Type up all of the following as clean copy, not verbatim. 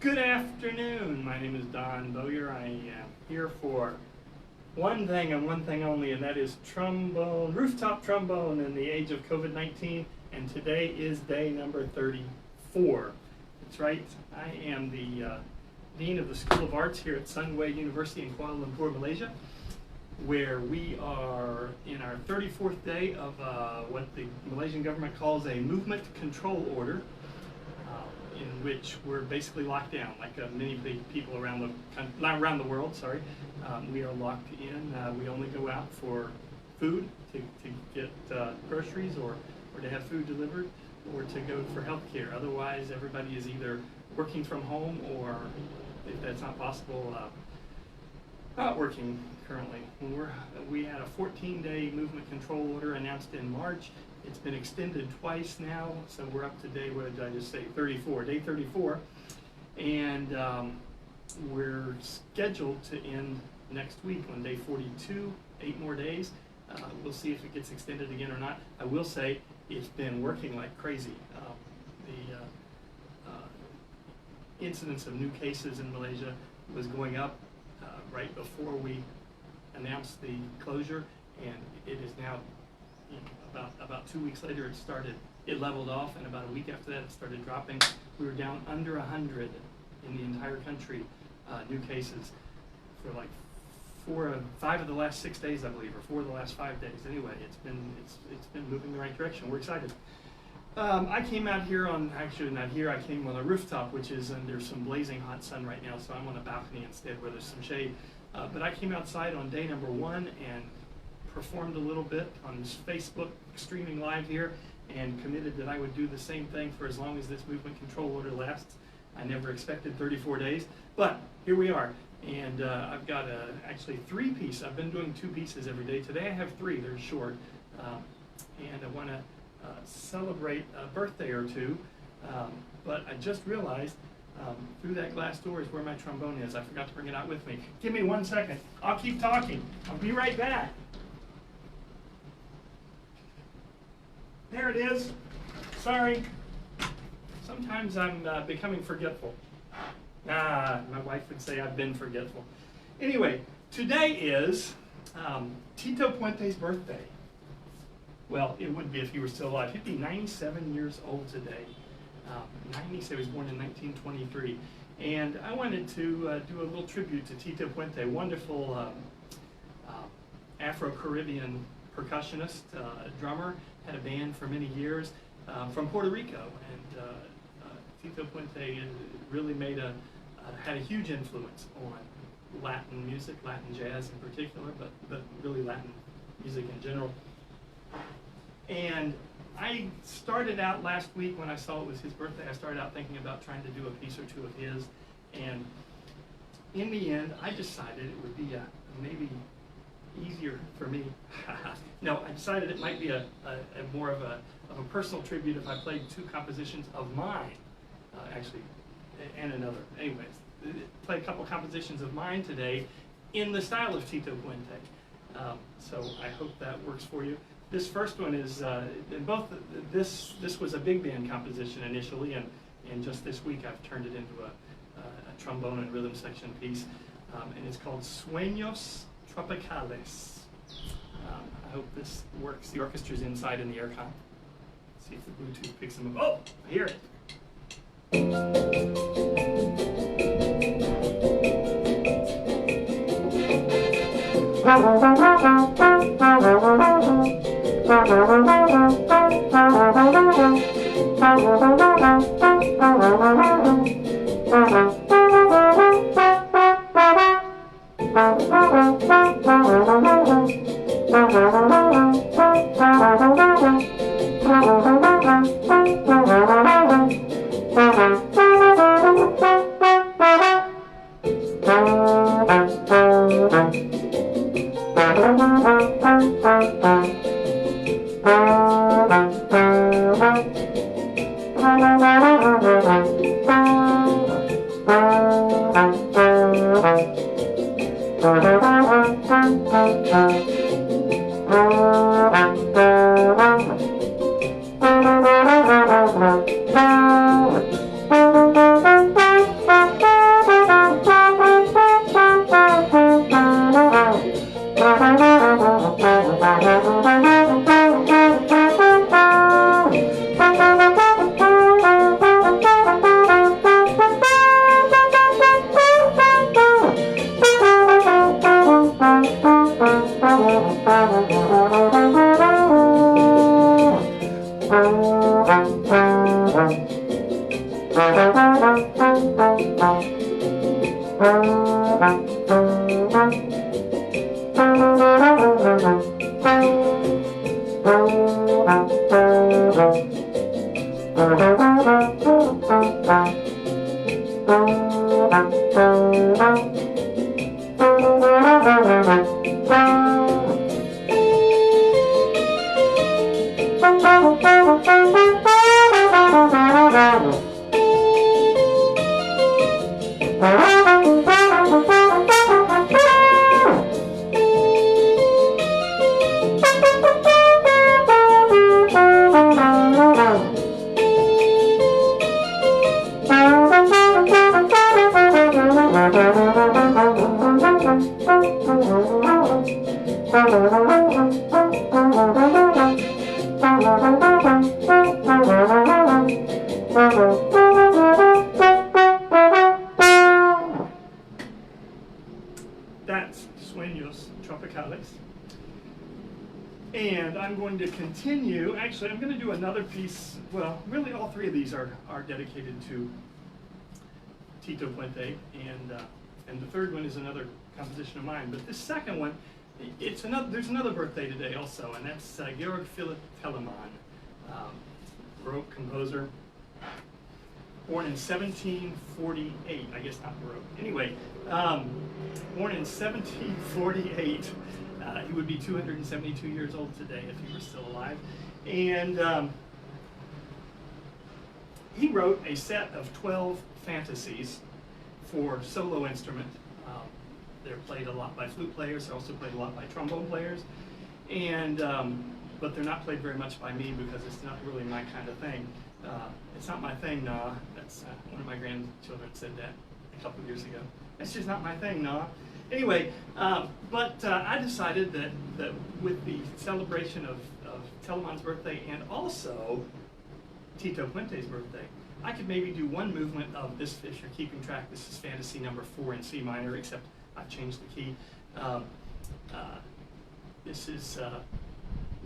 Good afternoon. My name is Don Bowyer. I am here for one thing and one thing only, and that is trombone, rooftop trombone in the age of COVID-19. And today is day number 34. That's right. I am the Dean of the School of Arts here at Sunway University in Kuala Lumpur, Malaysia, where we are in our 34th day of what the Malaysian government calls a movement control order, in which we're basically locked down, like many people around the world. Sorry, we are locked in. We only go out for food, to get groceries, or to have food delivered, or to go for health care. Otherwise, everybody is either working from home, or if that's not possible, not working currently. We had a 14-day movement control order announced in March. It's been extended twice now, so we're up to day, what did I just say, 34, day 34. And we're scheduled to end next week on day 42, 8 more days. We'll see if it gets extended again or not. I will say it's been working like crazy. The incidence of new cases in Malaysia was going up right before we announced the closure, and it is now, about 2 weeks later, it leveled off, and about a week after that it started dropping. We were down under 100 in the entire country, new cases, for like 5 of the last 6 days, I believe, or 4 of the last 5 days. Anyway, it's been moving the right direction. We're excited. I came out here actually not here, I came on a rooftop, which is under some blazing hot sun right now, so I'm on a balcony instead where there's some shade. But I came outside on day number 1 and performed a little bit on Facebook streaming live here, and committed that I would do the same thing for as long as this movement control order lasts. I never expected 34 days, but here we are. And I've got actually 3 pieces. I've been doing 2 pieces every day. Today I have 3, they're short. And I want to celebrate a birthday or 2, but I just realized through that glass door is where my trombone is. I forgot to bring it out with me. Give me 1 second. I'll keep talking. I'll be right back. There it is. Sorry. Sometimes I'm becoming forgetful. My wife would say I've been forgetful. Anyway, today is Tito Puente's birthday. Well, it would be if he were still alive. He'd be 97 years old today. 90, he was born in 1923. And I wanted to do a little tribute to Tito Puente, wonderful Afro-Caribbean percussionist, drummer, had a band for many years from Puerto Rico. And Tito Puente really had a huge influence on Latin music, Latin jazz in particular, but really Latin music in general. And I started out last week when I saw it was his birthday, I started out thinking about trying to do a piece or 2 of his. And in the end, I decided it would be maybe easier for me. No, I decided it might be a more of a personal tribute if I played 2 compositions of mine, actually, and another. Anyways, play a couple compositions of mine today in the style of Tito Puente. So I hope that works for you. This first one is, this was a big band composition initially, and just this week I've turned it into a trombone and rhythm section piece, and it's called Sueños Tropicales. I hope this works. The orchestra's inside in the aircon. See if the Bluetooth picks them up. Oh, I hear it. That's Sueños Tropicales. And I'm going to continue. Actually, I'm going to do another piece. Well, really all three of these are dedicated to Tito Puente, and the third one is another composition of mine. But this second one, there's another birthday today also, and that's Georg Philipp Telemann, Baroque composer, born in 1748. I guess not Baroque. Anyway, born in 1748. He would be 272 years old today if he were still alive. And he wrote a set of 12 fantasies for solo instrument. They're played a lot by flute players. They're also played a lot by trombone players. And but they're not played very much by me because it's not really my kind of thing. It's not my thing, nah. That's one of my grandchildren said that a couple of years ago. It's just not my thing, nah. Anyway, but I decided that with the celebration of Telemann's birthday and also Tito Puente's birthday, I could maybe do one movement of this, if you're keeping track. This is Fantasy number 4 in C minor, except I've changed the key. This is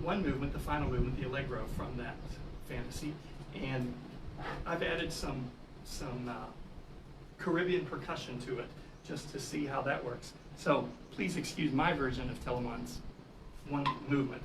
one movement, the final movement, the Allegro from that Fantasy, and I've added some Caribbean percussion to it, just to see how that works. So please excuse my version of Telemann's one movement.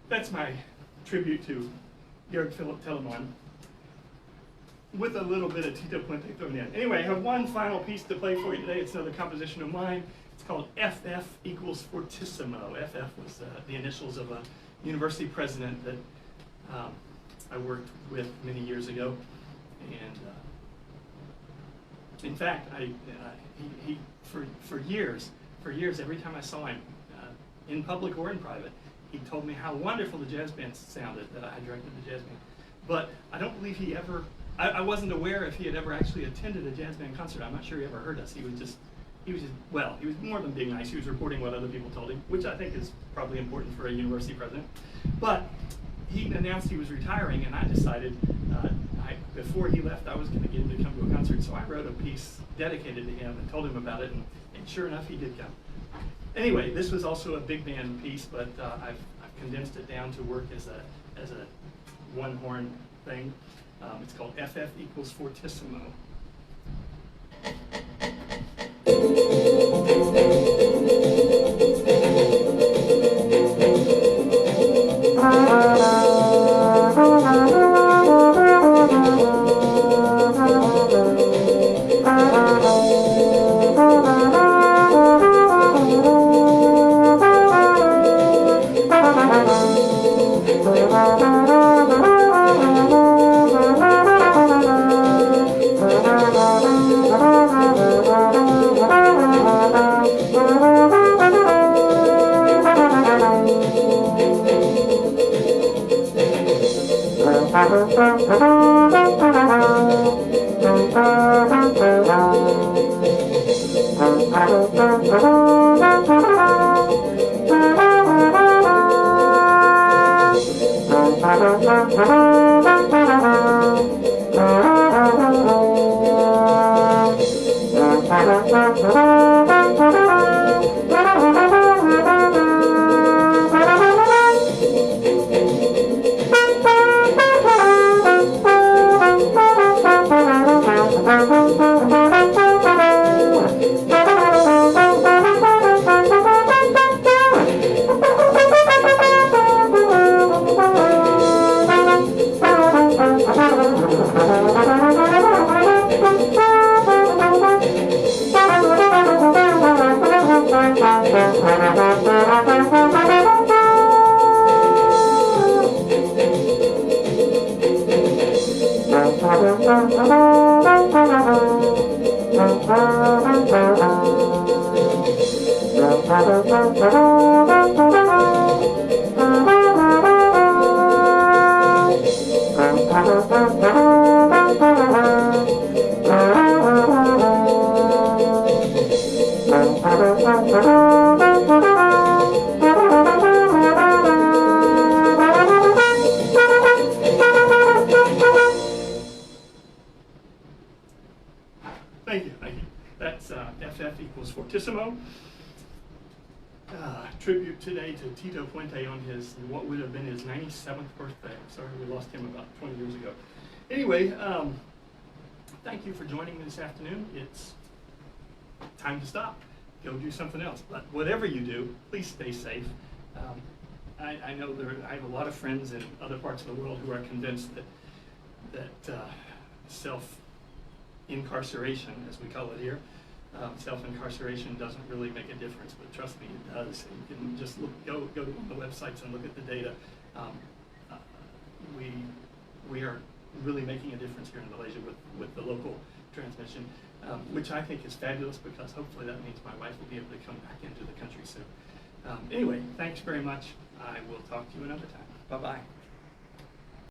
That's my tribute to Georg Philipp Telemann, with a little bit of Tito Puente thrown in. Anyway, I have one final piece to play for you today. It's another composition of mine. It's called FF equals Fortissimo. FF was the initials of a university president that I worked with many years ago. And in fact, for years, every time I saw him, in public or in private, he told me how wonderful the jazz band sounded that I had directed the jazz band. But I don't believe he ever, I wasn't aware if he had ever actually attended a jazz band concert. I'm not sure he ever heard us. He was more than being nice. He was reporting what other people told him, which I think is probably important for a university president. But he announced he was retiring, and I decided before he left I was going to get him to come to a concert. So I wrote a piece dedicated to him and told him about it, and sure enough, he did come. Anyway, this was also a big band piece, but I've condensed it down to work as a one horn thing. It's called FF equals Fortissimo. Thank you, thank you. That's FF equals fortissimo. Tribute today to Tito Puente on his, what would have been his 97th birthday. Sorry, we lost him about 20 years ago. Anyway, thank you for joining me this afternoon. It's time to stop. Go do something else. But whatever you do, please stay safe. I know I have a lot of friends in other parts of the world who are convinced that self-incarceration, as we call it here, self-incarceration doesn't really make a difference, but trust me, it does. You can just go to one of the websites and look at the data. We are really making a difference here in Malaysia with the local transmission, which I think is fabulous, because hopefully that means my wife will be able to come back into the country soon. Anyway, thanks very much. I will talk to you another time. Bye-bye.